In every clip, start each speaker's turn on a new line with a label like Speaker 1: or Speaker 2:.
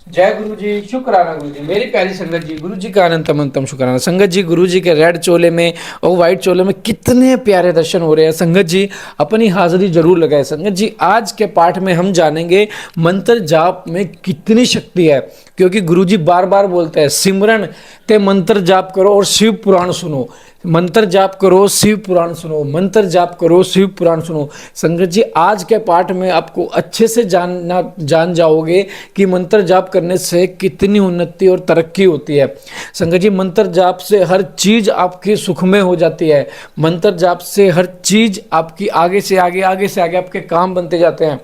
Speaker 1: जय गुरु जी, शुक्राना गुरु जी। मेरी प्यारी संगत जी, गुरु जी का अनंतम अंतम शुक्राना। संगत जी, गुरु जी के रेड चोले में और व्हाइट चोले में कितने प्यारे दर्शन हो रहे हैं। संगत जी, अपनी हाजिरी जरूर लगाए। संगत जी, आज के पाठ में हम जानेंगे मंत्र जाप में कितनी शक्ति है, क्योंकि गुरु जी बार बार बोलते हैं सिमरन ते मंत्र जाप करो और शिव पुराण सुनो। मंत्र जाप करो, शिव पुराण सुनो, मंत्र जाप करो, शिव पुराण सुनो। संगत जी, आज के पाठ में आपको अच्छे से जान जाओगे कि मंत्र जाप करने से कितनी उन्नति और तरक्की होती है। संगत जी, मंत्र जाप से हर चीज आपकी सुखमय हो जाती है। मंत्र जाप से हर चीज आपकी आगे से आगे, आगे से आगे आपके काम बनते जाते हैं।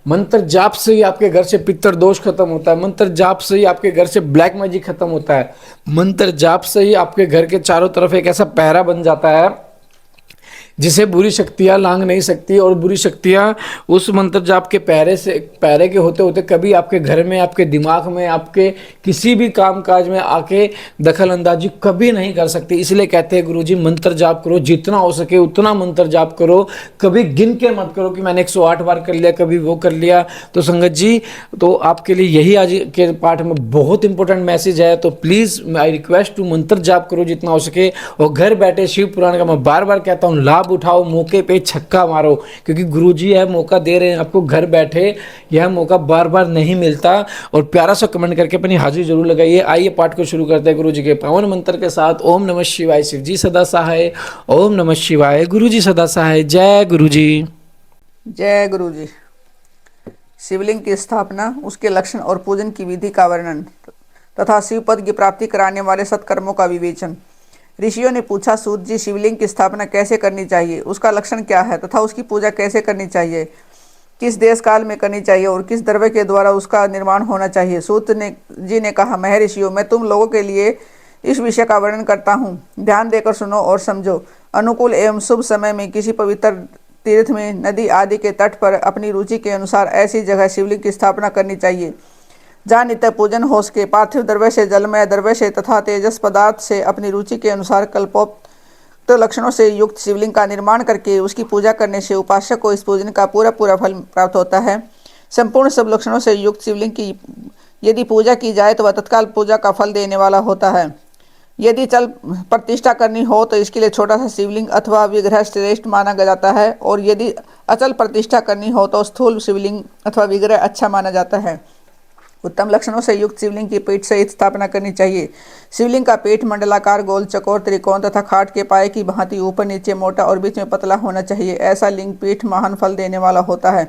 Speaker 1: मंत्र जाप से ही आपके घर से पितर दोष खत्म होता है। मंत्र जाप से ही आपके घर से ब्लैक मैजिक खत्म होता है। मंत्र जाप से ही आपके घर के चारों तरफ एक ऐसा पहरा बन जाता है जिसे बुरी शक्तियां लांग नहीं सकती, और बुरी शक्तियां उस मंत्र जाप के पहरे के होते होते कभी आपके घर में, आपके दिमाग में, आपके किसी भी काम काज में आके दखल अंदाजी कभी नहीं कर सकती। इसलिए कहते हैं गुरुजी, मंत्र जाप करो, जितना हो सके उतना मंत्र जाप करो। कभी गिन के मत करो कि मैंने 108 बार कर लिया, कभी वो कर लिया। तो संगत जी, तो आपके लिए यही आज के पाठ में बहुत इंपॉर्टेंट मैसेज है। तो प्लीज आई रिक्वेस्ट टू मंत्र जाप करो जितना हो सके, और घर बैठे शिव पुराण का मैं बार बार कहता हूँ लाभ उठाओ, मौके पे छक्का मारो, क्योंकि गुरुजी यह मौका दे रहे हैं आपको घर बैठे। यह मौका बार बार नहीं मिलता। और प्यारा सा कमेंट करके अपनी हाजिरी जरूर लगाइए। आइए पाठ को शुरू करते हैं गुरुजी के पावन मंत्र के साथ। ओम नमः शिवाय। शिव जी सदा सहाय। ओम नमः शिवाय। गुरुजी सदा सहाय। जय गुरुजी।
Speaker 2: जय गुरु जी। शिवलिंग की स्थापना, उसके लक्षण और पूजन की विधि का वर्णन तथा शिवपद की प्राप्ति कराने वाले सत्कर्मों का विवेचन। ऋषियों ने पूछा, सूत जी, शिवलिंग की स्थापना कैसे करनी चाहिए, उसका लक्षण क्या है तथा उसकी पूजा कैसे करनी चाहिए, किस देश काल में करनी चाहिए और किस द्रव्य के द्वारा उसका निर्माण होना चाहिए। सूत जी ने कहा, महर्षियों, मैं तुम लोगों के लिए इस विषय का वर्णन करता हूँ, ध्यान देकर सुनो और समझो। अनुकूल एवं शुभ समय में किसी पवित्र तीर्थ में, नदी आदि के तट पर अपनी रुचि के अनुसार ऐसी जगह शिवलिंग की स्थापना करनी चाहिए जहाँ नित्य पूजन हो सके। पार्थिव द्रव्य से, जलमय द्रव्य से तथा तेजस पदार्थ से अपनी रुचि के अनुसार कल्पोक्त लक्षणों से युक्त शिवलिंग का निर्माण करके उसकी पूजा करने से उपासक को इस पूजन का पूरा पूरा फल प्राप्त होता है। संपूर्ण सब लक्षणों से युक्त शिवलिंग की यदि पूजा की जाए तो वह तत्काल पूजा का फल देने वाला होता है। यदि चल प्रतिष्ठा करनी हो तो इसके लिए छोटा सा शिवलिंग अथवा विग्रह श्रेष्ठ माना जाता है, और यदि अचल प्रतिष्ठा करनी हो तो स्थूल शिवलिंग अथवा विग्रह अच्छा माना जाता है। उत्तम लक्षणों से युक्त शिवलिंग की पीठ सहित स्थापना करनी चाहिए। शिवलिंग का पीठ मंडलाकार, गोल, चकोर, त्रिकोण तथा खाट के पाए की भांति ऊपर नीचे मोटा और बीच में पतला होना चाहिए। ऐसा लिंग पीठ महान फल देने वाला होता है।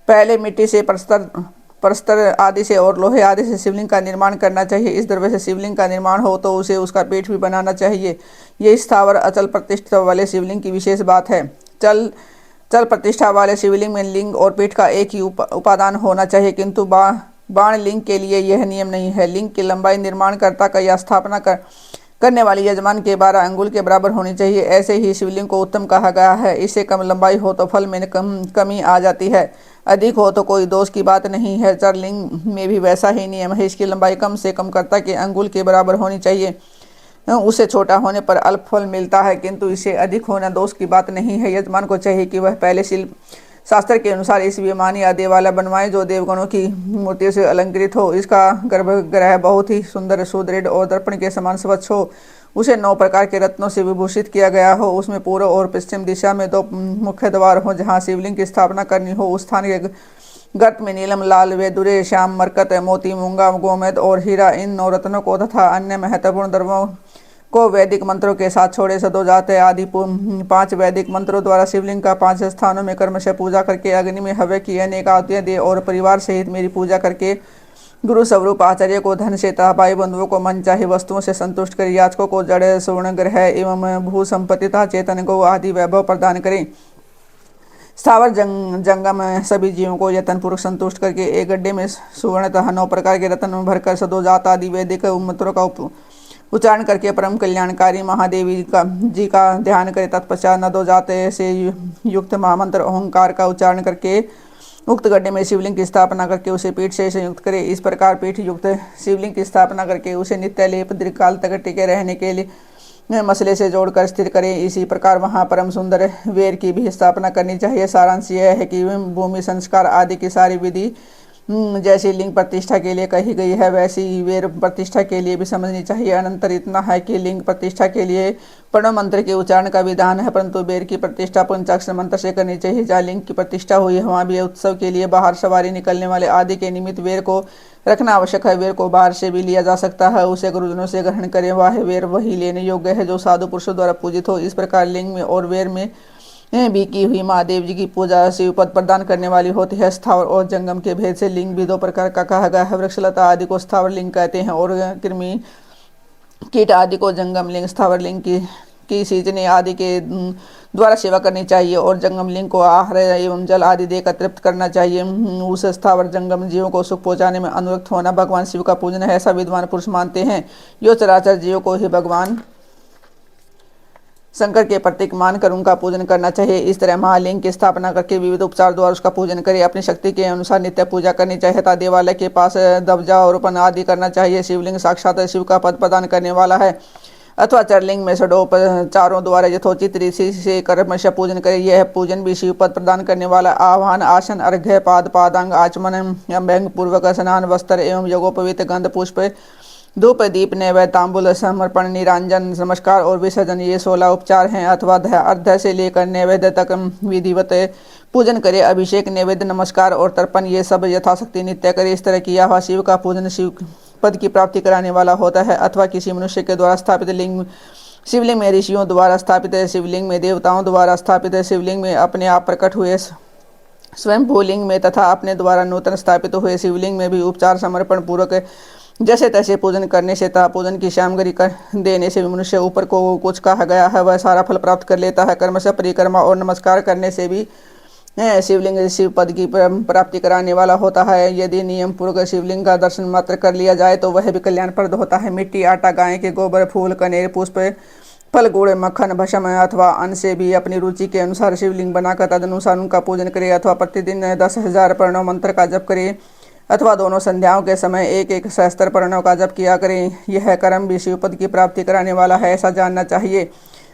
Speaker 2: पहले मिट्टी से, प्रस्तर आदि से और लोहे आदि से शिवलिंग का निर्माण करना चाहिए। इस द्रव्य से शिवलिंग का निर्माण हो तो उसे उसका पीठ भी बनाना चाहिए। ये स्थावर अचल प्रतिष्ठा वाले शिवलिंग की विशेष बात है। चल प्रतिष्ठा वाले शिवलिंग में लिंग और पीठ का एक ही उपादान होना चाहिए, किंतु बाण लिंग के लिए यह नियम नहीं है। लिंग की लंबाई निर्माणकर्ता का या स्थापना करने वाली यजमान के 12 अंगुल के बराबर होनी चाहिए। ऐसे ही शिवलिंग को उत्तम कहा गया है। इससे कम लंबाई हो तो फल में कमी आ जाती है, अधिक हो तो कोई दोष की बात नहीं है। चरलिंग में भी वैसा ही नियम है। इसकी लंबाई कम से कम कर्ता के अंगुल के बराबर होनी चाहिए। उसे छोटा होने पर अल्प फल मिलता है, किंतु इसे अधिक होना दोष की बात नहीं है। यजमान को चाहिए कि वह पहले शिल्प शास्त्र के अनुसार इस विमान या देवालय बनवाए जो देवगणों की मूर्तियों से अलंकृत हो। इसका गर्भगृह बहुत ही सुंदर, सुदृढ़ और दर्पण के समान स्वच्छ हो। उसे 9 प्रकार के रत्नों से विभूषित किया गया हो। उसमें पूर्व और पश्चिम दिशा में 2 मुख्य द्वार हो। जहाँ शिवलिंग की स्थापना करनी हो उस स्थान के गर्त में नीलम, लाल, वेदुरे, श्याम, मरकत, मोती, मूंगा, गोमेद और हीरा, इन 9 रत्नों को तथा अन्य महत्वपूर्ण द्रव्यों को वैदिक मंत्रों के साथ छोड़े सदोजात आदि 5 वैदिक मंत्रों द्वारा शिवलिंग का 5 स्थानों में क्रमशः पूजा करके अग्नि में हव्य की अनेक आहुतियां दे और परिवार सहित मेरी पूजा करके गुरु स्वरूप आचार्य को धन से तथा भाई बंधुओं को मनचाही वस्तुओं से संतुष्ट करे। याचकों को जड़, स्वर्ण, ग्रह एवं भू संपत्ति तथा चेतन गौ आदि वैभव प्रदान करें। स्थावर जंगम सभी जीवों को यत्नपूर्वक संतुष्ट करके एक गड्ढे में सुवर्ण तथा 9 प्रकार के रत्न में भरकर सदोजात आदि वैदिक मंत्रों का उच्चारण करके परम कल्याणकारी महादेवी जी का ध्यान करे। तत्पश्चात नदोजात से युक्त महामंत्र ओंकार का उच्चारण करके उक्त गड्ढे में शिवलिंग की स्थापना करके उसे पीठ से संयुक्त करे। इस प्रकार पीठ युक्त शिवलिंग की स्थापना करके उसे नित्य लेप दीर्घकाल तक टिके रहने के लिए मसले से जोड़कर स्थिर करें। इसी प्रकार वहाँ परम सुंदर वेर की भी स्थापना करनी चाहिए। सारांश यह है कि भूमि संस्कार आदि की सारी विधि जैसी लिंग प्रतिष्ठा के लिए कही गई है वैसी ही वेर प्रतिष्ठा के लिए भी समझनी चाहिए। अनंतर इतना है कि लिंग प्रतिष्ठा के लिए प्रणव मंत्र के उच्चारण का विधान है, परंतु बेर की प्रतिष्ठा पंचाक्षर मंत्र से करनी चाहिए। जहाँ लिंग की प्रतिष्ठा हुई है वहाँ भी उत्सव के लिए बाहर सवारी निकलने वाले आदि के निमित्त वेर को रखना आवश्यक है। वेर को बाहर से भी लिया जा सकता है, उसे गुरुजनों से ग्रहण करें। वह वेर वही लेने योग्य है जो साधु पुरुषों द्वारा पूजित हो। इस प्रकार लिंग में और वेर में भी की हुई महादेव जी की पूजा शिव पद प्रदान करने वाली होती है। स्थावर और जंगम के भेद से लिंग भी दो प्रकार का कहा गया है। वृक्षलता आदि को स्थावर लिंग कहते हैं और कृमि कीट आदि को जंगम लिंग। स्थावर लिंग की सींचने आदि के द्वारा सेवा करनी चाहिए और जंगम लिंग को आहार एवं जल आदि देकर तृप्त करना चाहिए। उस स्थावर जंगम जीवों को सुख पहुंचाने में अनुरक्त होना भगवान शिव का पूजन है, ऐसा विद्वान पुरुष मानते हैं। यो चराचर जीवों को ही भगवान शंकर के प्रतीक मानकर उनका पूजन करना चाहिए। इस तरह महालिंग की स्थापना करके विविध उपचार द्वारा उसका पूजन करें। अपनी शक्ति के अनुसार नित्य पूजा करनी चाहिए तथा देवालय के पास दबजा और रोपण आदि करना चाहिए। शिवलिंग साक्षात शिव का पद प्रदान करने वाला है अथवा चरलिंग में षडोपचारों द्वारा यथोचित ऋषि से कर्मश पूजन करे। यह पूजन भी शिव पद प्रदान करने वाला। आह्वान, आसन, अर्घ्य, पादांग, आचमन, अभ्यंग पूर्वक स्नान, वस्त्र एवं यज्ञोपवीत, गंध पुष्प, धूप, दीप, नैवेद्य, तांबूल समर्पण, निरांजन, नमस्कार और विसर्जन, ये 16 उपचार हैं। अथवा अर्घ्य से लेकर नैवेद्य तक विधिवत पूजन करे। अभिषेक, नैवेद्य, नमस्कार और तर्पण ये सब यथाशक्ति नित्य करे। इस तरह किया हुआ शिव का पूजन शिव पद की प्राप्ति कराने वाला होता है। अथवा किसी मनुष्य के द्वारा स्थापित लिंग, शिवलिंग में ऋषियों द्वारा स्थापित है, शिवलिंग में देवताओं द्वारा स्थापित है, शिवलिंग में अपने आप प्रकट हुए स्वयं भूलिंग में तथा अपने द्वारा नूतन स्थापित हुए शिवलिंग में भी उपचार समर्पण पूर्वक जैसे तैसे पूजन करने से तथा पूजन की सामग्री कर देने से भी मनुष्य ऊपर को कुछ कहा गया है वह सारा फल प्राप्त कर लेता है। कर्म से परिक्रमा और नमस्कार करने से भी शिवलिंग शिव पद की प्राप्ति कराने वाला होता है। यदि नियम पूर्वक शिवलिंग का दर्शन मात्र कर लिया जाए तो वह भी कल्याणप्रद होता है। मिट्टी, आटा, गाय के गोबर, फूल, कनेर, पुष्प, फल, गुड़, मक्खन, भस्म अथवा अन्न से भी अपनी रुचि के अनुसार शिवलिंग बनाकर तदनुसार उनका पूजन करे। अथवा प्रतिदिन 10,000 प्रणव मंत्र का जप करे अथवा दोनों संध्याओं के समय एक एक सहस्त्र प्रणव का जप किया करें। यह कर्म भी शिवपद की प्राप्ति कराने वाला है, ऐसा जानना चाहिए।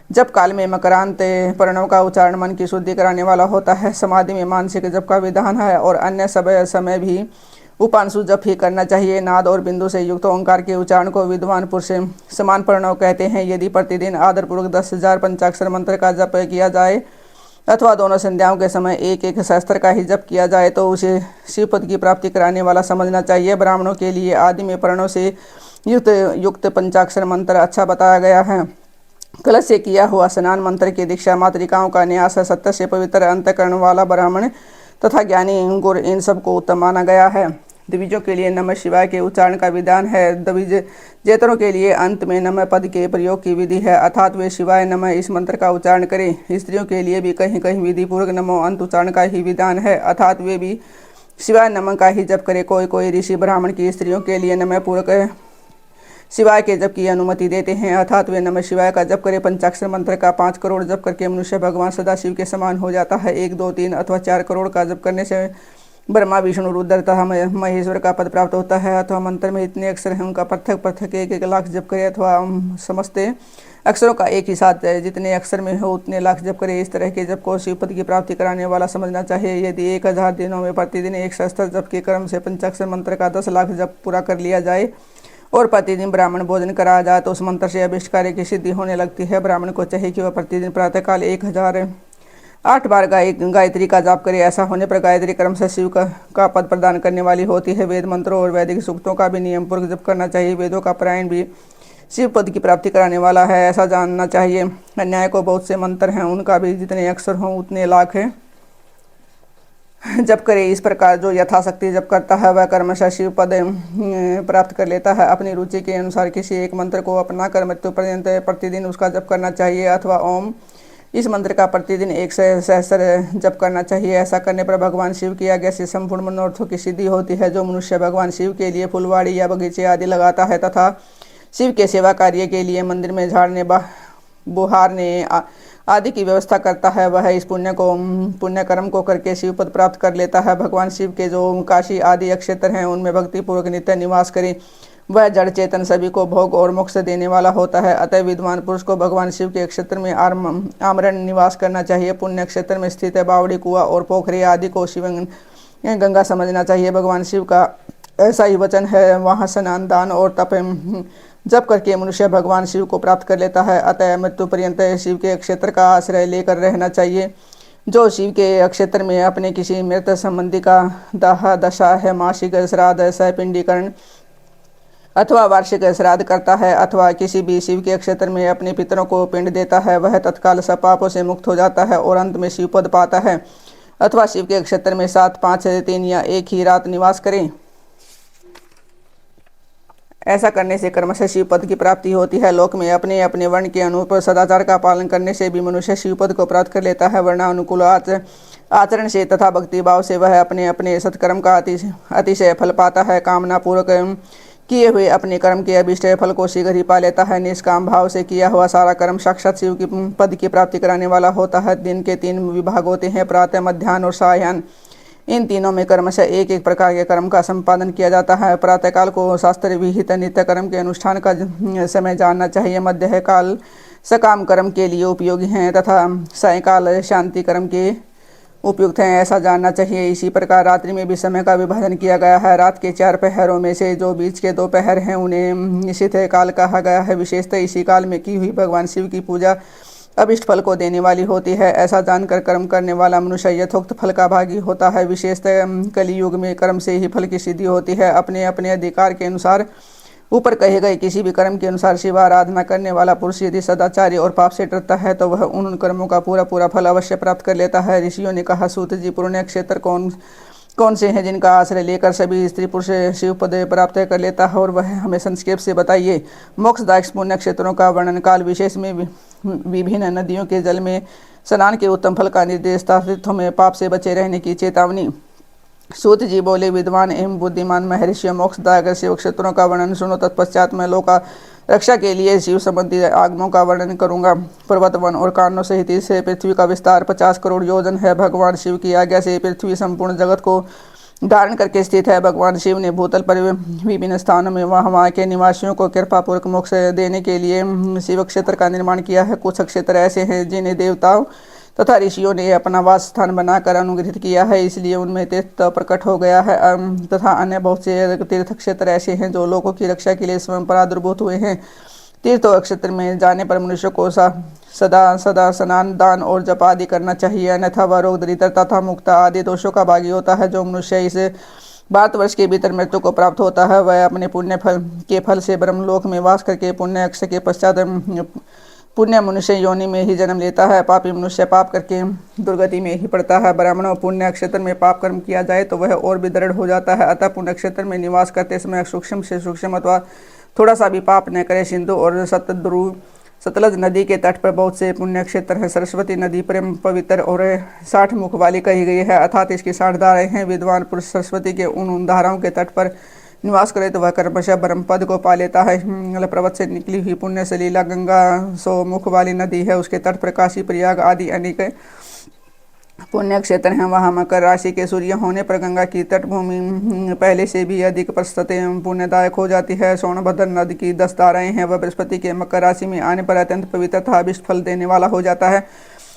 Speaker 2: जप काल में मकरांत प्रणव का उच्चारण मन की शुद्धि कराने वाला होता है। समाधि में मानसिक जप का विधान है और अन्य समय भी उपांशु जप ही करना चाहिए। नाद और बिंदु से युक्त ओंकार के उच्चारण को विद्वान पुरुष समान प्रणव कहते हैं। यदि प्रतिदिन आदरपूर्वक 10,000 पंचाक्षर मंत्र का जप किया जाए अथवा दोनों संध्याओं के समय एक एक सहस्त्र का ही जप किया जाए तो उसे शिवपद की प्राप्ति कराने वाला समझना चाहिए। ब्राह्मणों के लिए आदि में प्रणव से युक्त पंचाक्षर मंत्र अच्छा बताया गया है। कलश से किया हुआ स्नान मंत्र की दीक्षा, मातृकाओं का न्यास, सत्य से पवित्र अंतःकरण वाला ब्राह्मण तथा ज्ञानी गुर, इन सबको उत्तम माना गया है। द्विजों के लिए नमः शिवाय के उच्चारण का विधान है। द्विजेतरों के लिए अंत में नमः पद के प्रयोग की विधि है, अर्थात वे शिवाय नमः इस मंत्र का उच्चारण करें। स्त्रियों के लिए भी कहीं कहीं विधि पूर्वक नमो अंत उच्चारण का ही विधान है, अर्थात वे भी शिवाय नमः का ही जप करे। कोई कोई ऋषि ब्राह्मण की स्त्रियों के लिए नमः पूर्वक शिवाय के जप की अनुमति देते हैं, अर्थात वे नमः शिवाय का जप करें। पंचाक्षर मंत्र का 5 करोड़ जप करके मनुष्य भगवान सदाशिव के समान हो जाता है। 1, 2, 3 अथवा 4 करोड़ का जप करने से ब्रह्मा, विष्णु, रुद्र तथा महेश्वर का पद प्राप्त होता है। अथवा मंत्र में इतने अक्षर हैं उनका पृथक पृथक 1-1 लाख जप करे अथवा समस्त अक्षरों का एक ही साथ जितने अक्षर में हो उतने लाख जप करे। इस तरह के जप को शिवपद की प्राप्ति कराने वाला समझना चाहिए। यदि 1000 दिनों में प्रतिदिन 1 सहस्त्र जप के क्रम से पंचाक्षर मंत्र का 10 लाख जप पूरा कर लिया जाए और प्रतिदिन ब्राह्मण भोजन कराया जाए तो उस मंत्र से अभिष्ट कार्य की सिद्धि होने लगती है। ब्राह्मण को चाहिए कि वह प्रतिदिन प्रातःकाल 1008 बार गायत्री का जाप करे। ऐसा होने पर गायत्री क्रम से शिव का पद प्रदान करने वाली होती है। वेद मंत्रों और वैदिक सूक्तों का भी नियम पूर्वक जप करना चाहिए। वेदों का पारायण भी शिव पद की प्राप्ति कराने वाला है, ऐसा जानना चाहिए। अन्याय को बहुत से मंत्र हैं, उनका भी जितने अक्षर हों उतने लाख है जप करे। इस प्रकार जो यथाशक्ति जप करता है वह कर्मशः शिव पद प्राप्त कर लेता है। अपनी रुचि के अनुसार किसी एक मंत्र को अपना कर मृत्यु पर्यंत प्रतिदिन उसका जप करना चाहिए अथवा ओम इस मंत्र का प्रतिदिन 1 सहस्त्र जप करना चाहिए। ऐसा करने पर भगवान शिव की आज्ञा से संपूर्ण मनोरथों की सिद्धि होती है। जो मनुष्य भगवान शिव के लिए फुलवाड़ी या बगीचे आदि लगाता है तथा शिव के सेवा कार्य के लिए मंदिर में झाड़ने बुहारने आदि की व्यवस्था करता है वह इस पुण्य कर्म को करके शिव पद प्राप्त कर लेता है। भगवान शिव के जो काशी आदि क्षेत्र हैं उनमें भक्ति पूर्वक नित्य निवास करें। वह जड़ चेतन सभी को भोग और मोक्ष देने वाला होता है। अतः विद्वान पुरुष को भगवान शिव के क्षेत्र में आमरण निवास करना चाहिए। पुण्य क्षेत्र में स्थित है बावड़ी, कुआं और पोखरी आदि को गंगा समझना चाहिए। भगवान शिव का ऐसा ही वचन है, वहाँ स्नान, दान और तप जप करके मनुष्य भगवान शिव को प्राप्त कर लेता है। अतः मृत्यु पर्यंत शिव के क्षेत्र का आश्रय लेकर रहना चाहिए। जो शिव के क्षेत्र में अपने किसी मृत संबंधी का दाह दशा है, मासिक श्राद्ध, सहपिंडीकरण अथवा वार्षिक श्राद्ध करता है, अथवा किसी भी शिव के क्षेत्र में अपने पितरों को पिंड देता है, वह तत्काल सब पापों से मुक्त हो जाता है और अंत में शिव पद पाता है। अथवा शिव के क्षेत्र में 7, 5, 3 या एक ही रात निवास करें। ऐसा करने से क्रमशः शिव पद की प्राप्ति होती है। लोक में अपने अपने वर्ण के अनुरूप सदाचार का पालन करने से भी मनुष्य शिव पद को प्राप्त कर लेता है। वर्णानुकूल आचरण से तथा भक्ति भाव से वह अपने अपने सत्कर्म का अतिशय फल पाता है। कामना पूर्वक किए हुए अपने कर्म के अभिष्ट फल को शीघ्र ही पा लेता है। निष्काम भाव से किया हुआ सारा कर्म साक्षात शिव की पद की प्राप्ति कराने वाला होता है। दिन के 3 विभाग होते हैं, प्रातः, मध्याह्न और सायाह्न। इन तीनों में क्रमशः एक एक प्रकार के कर्म का संपादन किया जाता है। प्रातःकाल को शास्त्र विहित नित्य कर्म के अनुष्ठान का समय जानना चाहिए। मध्य काल सकाम कर्म के लिए उपयोगी हैं तथा सायंकाल शांति कर्म के उपयुक्त हैं, ऐसा जानना चाहिए। इसी प्रकार रात्रि में भी समय का विभाजन किया गया है। रात के 4 पहरों में से जो बीच के 2 पहर हैं उन्हें निश्चित काल कहा गया है। विशेषतः इसी काल में की हुई भगवान शिव की पूजा अभिष्ट फल को देने वाली होती है। ऐसा जानकर कर्म करने वाला मनुष्य यथोक्त फल का भागी होता है। विशेषतः कलियुग में कर्म से ही फल की सिद्धि होती है। अपने अपने अधिकार के अनुसार ऊपर कहे गए किसी भी कर्म के अनुसार शिव आराधना करने वाला पुरुष यदि सदाचारी और पाप से डरता है तो वह उन कर्मों का पूरा पूरा फल अवश्य प्राप्त कर लेता है। ऋषियों ने कहा, सूत जी, पुण्य क्षेत्र कौन से हैं जिनका आश्रय लेकर सभी स्त्री पुरुष शिव पद प्राप्त कर लेता है, और वह हमें संक्षेप से बताइए। मोक्षदायक पुण्य क्षेत्रों का वर्णन काल विशेष में विभिन्न नदियों के जल में स्नान के उत्तम फल का निर्देश, तीर्थों में पाप से बचे रहने की चेतावनी। सूत जी बोले, विद्वान एवं बुद्धिमान महर्षि, मोक्षदायक शिव क्षेत्रों का वर्णन सुनो। तत्पश्चात मैं लोक रक्षा के लिए शिव संबंधी आगमों का वर्णन करूंगा। पर्वत, वन और कारणों सहित इस पृथ्वी का विस्तार 50 करोड़ योजन है। भगवान शिव की आज्ञा से पृथ्वी संपूर्ण जगत को धारण करके स्थित है। भगवान शिव ने भूतल पर विभिन्न स्थानों में वहाँ के निवासियों को कृपापूर्वक मोक्ष देने के लिए शिव क्षेत्र का निर्माण किया है। कुछ क्षेत्र ऐसे हैं जिन्हें देवताओं तथा ऋषियों ने अपना वास स्थान बनाकर अनुग्रहित किया है, इसलिए उनमें तीर्थ प्रकट हो गया है। तथा अन्य बहुत से तीर्थ क्षेत्र ऐसे हैं जो लोगों की रक्षा के लिए स्वयं प्रादुर्भूत हुए हैं। तीर्थ क्षेत्र में जाने पर मनुष्य को सदा स्नान, दान और जप आदि करना चाहिए, अन्यथा वह रोग, दरिद्र तथा मुक्ता आदि दोषों का भागी होता है। जो मनुष्य इस भारतवर्ष के भीतर मृत्यु को प्राप्त होता है वह अपने पुण्य फल के फल से ब्रह्मलोक में वास करके पुण्य अक्षय के पश्चात पुण्य मनुष्य योनि में ही जन्म लेता है। पापी मनुष्य पाप करके दुर्गति में ही पड़ता है। ब्राह्मणों, पुण्य क्षेत्र में पाप कर्म किया जाए तो वह और भी दृढ़ हो जाता है। अतः पुण्य क्षेत्र में निवास करते समय सूक्ष्म से सूक्ष्म अथवा थोड़ा सा भी पाप न करे। सिंधु और सतलज नदी के तट पर बहुत से पुण्य क्षेत्र हैं। सरस्वती नदी प्रेम पवित्र और 60 मुख वाली कही गई है, अर्थात इसकी 60 धाराएं हैं। विद्वान पुरुष सरस्वती के उन धाराओं के तट पर निवास करे तो वह क्रमशः ब्रह्म पद को पा लेता है। हिमालय पर्वत से निकली हुई पुण्य सलीला गंगा 100 मुख वाली नदी है। उसके तट पर काशी, प्रयाग आदि अनेक पुण्य क्षेत्र हैं। वहाँ मकर राशि के सूर्य होने पर गंगा की तटभूमि पहले से भी अधिक प्रशस्त एवं पुण्यदायक हो जाती है। सोनभद्र नदी की 10 धाराएं हैं। वह बृहस्पति के मकर राशि में आने पर अत्यंत पवित्र तथा अभिष्ट फल देने वाला हो जाता है।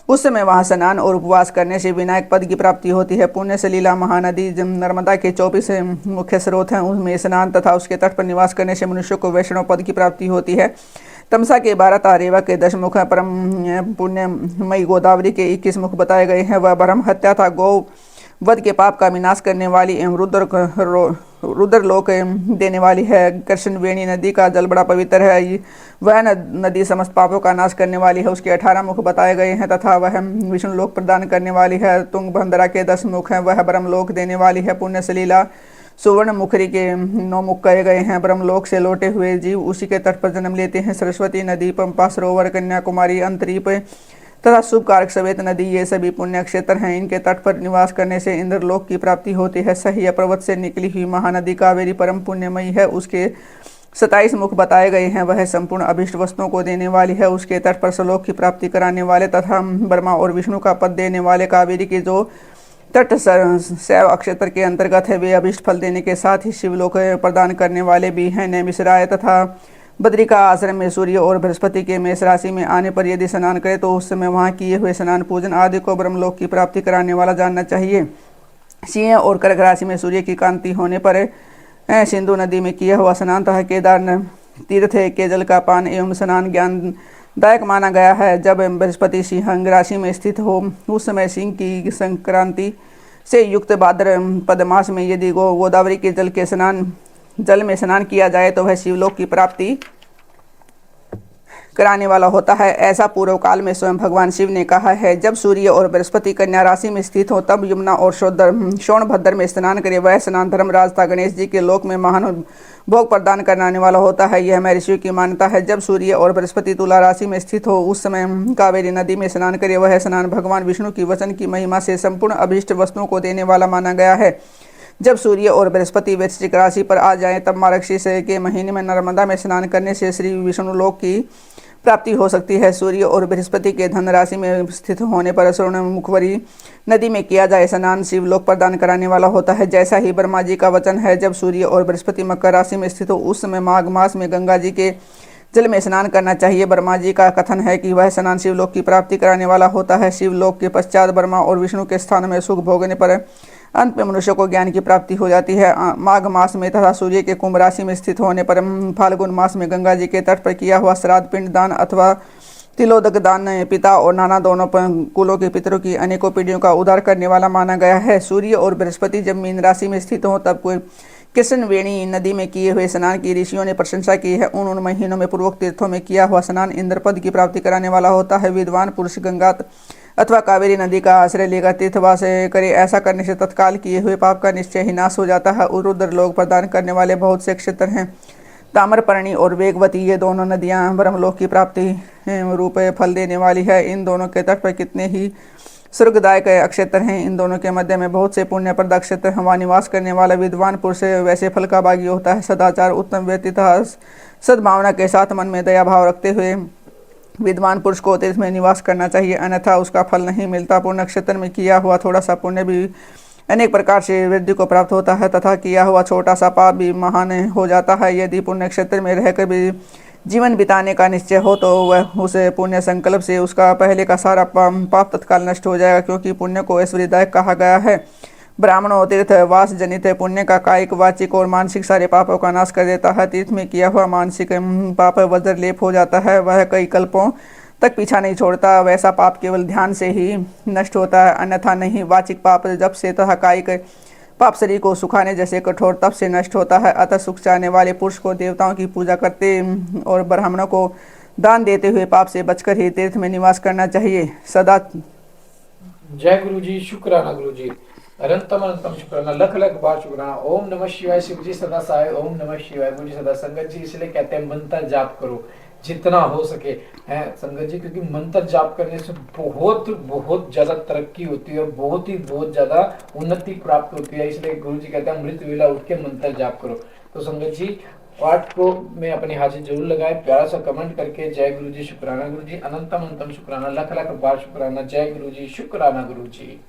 Speaker 2: उस समय वहाँ स्नान और उपवास करने से विनायक पद की प्राप्ति होती है। पुण्य सलीला महानदी नर्मदा के 24 मुख्य स्रोत हैं, उसमें स्नान तथा उसके तट पर निवास करने से मनुष्य को वैष्णव पद की प्राप्ति होती है। तमसा के 12 तारेवा के 10 मुख परम पुण्यमयी गोदावरी के 21 मुख बताए गए हैं। वह ब्रह्म हत्या था, गौ वध के पाप का विनाश करने वाली एवं रुद्र लोक देने वाली है। कृष्ण वेणी नदी का जल बड़ा पवित्र है। वह नदी समस्त पापों का नाश करने वाली है। उसके 18 मुख बताए गए हैं तथा वह विष्णु लोक प्रदान करने वाली है। तुंगभद्रा के 10 मुख हैं। वह ब्रह्मलोक देने वाली है। पुण्य सलीला सुवर्ण मुखरी के 9 मुख कहे गए हैं। ब्रह्मलोक से लौटे हुए जीव उसी के तट पर जन्म लेते हैं। सरस्वती नदी, पंपा सरोवर, कन्याकुमारी, अंतरीप तथा शुभ कारक सवेत नदी, ये सभी पुण्य क्षेत्र हैं। इनके तट पर निवास करने से इंद्रलोक की प्राप्ति होती है। सह्य पर्वत से निकली हुई महानदी कावेरी परम पुण्यमयी है। उसके 27 मुख बताए गए हैं। वह संपूर्ण अभिष्ट वस्तुओं को देने वाली है। उसके तट पर सलोक की प्राप्ति कराने वाले तथा ब्रह्मा और विष्णु का पद देने वाले कावेरी के जो तट शैव क्षेत्र के अंतर्गत है वे अभिष्ट फल देने के साथ ही शिवलोक प्रदान करने वाले भी हैं। नैमिषराय तथा बद्रिका आश्रम में सूर्य और बृहस्पति के मेष राशि में आने पर यदि स्नान करे तो उस समय वहाँ किए हुए स्नान पूजन आदि को ब्रह्मलोक की प्राप्ति कराने वाला जानना चाहिए। सिंह और कर्क राशि में सूर्य की कांति होने पर सिंधु नदी में किया हुआ स्नान तथा केदार तीर्थ के जल का पान एवं स्नान ज्ञानदायक माना गया है। जब बृहस्पति सिंह राशि में स्थित हो उस समय सिंह की संक्रांति से युक्त भाद्रपद मास में यदि गोदावरी के जल में स्नान किया जाए तो वह शिवलोक की प्राप्ति कराने वाला होता है। ऐसा पूर्व काल में स्वयं भगवान शिव ने कहा है। जब सूर्य और बृहस्पति कन्या राशि में स्थित हो तब यमुना और सोनभद्र में स्नान करे। वह स्नान धर्मराज तथा गणेश जी के लोक में महान भोग प्रदान कराने वाला होता है। यह महर्षियों की मान्यता है। जब सूर्य और बृहस्पति तुला राशि में स्थित हो उस समय कावेरी नदी में स्नान करे। वह स्नान भगवान विष्णु की वचन की महिमा से संपूर्ण अभीष्ट वस्तुओं को देने वाला माना गया है। जब सूर्य और बृहस्पति वृश्चिक राशि पर आ जाए तब मार्गशीर्ष के महीने में नर्मदा में स्नान करने से श्री विष्णु लोक की प्राप्ति हो सकती है। सूर्य और बृहस्पति के धन राशि में स्थित होने पर स्वर्णमुखवरी नदी में किया जाए स्नान शिवलोक प्रदान कराने वाला होता है। जैसा ही ब्रह्मा जी का वचन है, जब सूर्य और बृहस्पति मकर राशि में स्थित हो उस समय माघ मास में गंगा जी के जल में स्नान करना चाहिए। ब्रह्मा जी का कथन है कि वह स्नान शिवलोक की प्राप्ति कराने वाला होता है। शिवलोक के पश्चात ब्रह्मा और विष्णु के स्थान में सुख भोगने पर अंत में मनुष्य को ज्ञान की प्राप्ति हो जाती है। माघ मास में तथा सूर्य के कुंभ राशि में स्थित होने पर फाल्गुन मास में गंगा जी के तट पर किया हुआ श्राद्ध पिंड दान अथवा तिलोदक दान पिता और नाना दोनों कुलों के पितरों की अनेकों पीढ़ियों का उद्धार करने वाला माना गया है। सूर्य और बृहस्पति जब मीन राशि में स्थित हो तब कोई कृष्णवेणी नदी में किए हुए स्नान की ऋषियों ने प्रशंसा की है। उन महीनों में पूर्वक तीर्थों में किया हुआ स्नान इंद्रपद की प्राप्ति कराने वाला होता है। विद्वान पुरुष गंगा अथवा कावेरी नदी का आश्रय लेकर तीर्थवास करे। ऐसा करने से तत्काल किए हुए पाप का निश्चय ही नाश हो जाता है। रुद्र लोक प्रदान करने वाले बहुत से क्षेत्र हैं। ताम्रपर्णी और वेगवती ये दोनों नदियां ब्रह्मलोक की प्राप्ति रूप फल देने वाली है। इन दोनों के तट पर कितने ही स्वर्गदायक अक्षेत्र हैं। इन दोनों के मध्य में बहुत से पुण्यप्रद अक्षेत्र वहाँ निवास करने वाला विद्वान पुरुष वैसे फल का भागी होता है। सदाचार उत्तम व्यक्ति तथा सद्भावना के साथ मन में दया भाव रखते हुए विद्वान पुरुष को तीर्थ में निवास करना चाहिए, अन्यथा उसका फल नहीं मिलता। पुण्य क्षेत्र में किया हुआ थोड़ा सा पुण्य भी अनेक प्रकार से वृद्धि को प्राप्त होता है तथा किया हुआ छोटा सा पाप भी महान हो जाता है। यदि पुण्य क्षेत्र में रहकर भी जीवन बिताने का निश्चय हो तो वह उस पुण्य संकल्प से उसका पहले का सारा पाप तत्काल नष्ट हो जाएगा, क्योंकि पुण्य को ऐश्वर्यदायक कहा गया है। ब्राह्मणों तीर्थ वास जनित पुण्य का कायिक वाचिक और मानसिक सारे पापों का नाश कर देता है। तीर्थ में किया हुआ मानसिक पाप वज्र लेप हो जाता है। वह कई कल्पों तक पीछा नहीं छोड़ता। वैसा पाप केवल ध्यान से ही नष्ट होता है, अन्यथा नहीं। वाचिक पाप जब से तथा कायिक पाप शरीर को सुखाने जैसे कठोर तप से नष्ट होता है। अतः सुख चाहने वाले पुरुष को देवताओं की पूजा करते और ब्राह्मणों को दान देते हुए पाप से बचकर ही तीर्थ में निवास करना चाहिए। सदा
Speaker 1: जय गुरु जी, शुक्राना गुरु जी, अनंतम अनंतम शुक्राना, लख लख बार शुक्राना। ओम नमः शिवाय। शिव जी सदा सहाय। ओम नमः शिवाय। गुरु जी सदा। संगत जी इसलिए कहते हैं मंत्र जाप करो जितना हो सके, है संगत जी, क्योंकि मंत्र जाप करने से बहुत बहुत ज्यादा तरक्की होती है और बहुत ज्यादा उन्नति प्राप्त होती है। इसलिए गुरु जी कहते हैं मृत वेला उठ के मंत्र जाप करो। तो संगत जी पाठ को में अपनी हाजिर जरूर लगाए, प्यारा सा कमेंट करके जय गुरु जी, शुक्राना गुरु जी, अनंतम अनंतम शुक्राना, लख लख बार शुक्राना। जय गुरु जी, शुक्राना गुरु जी।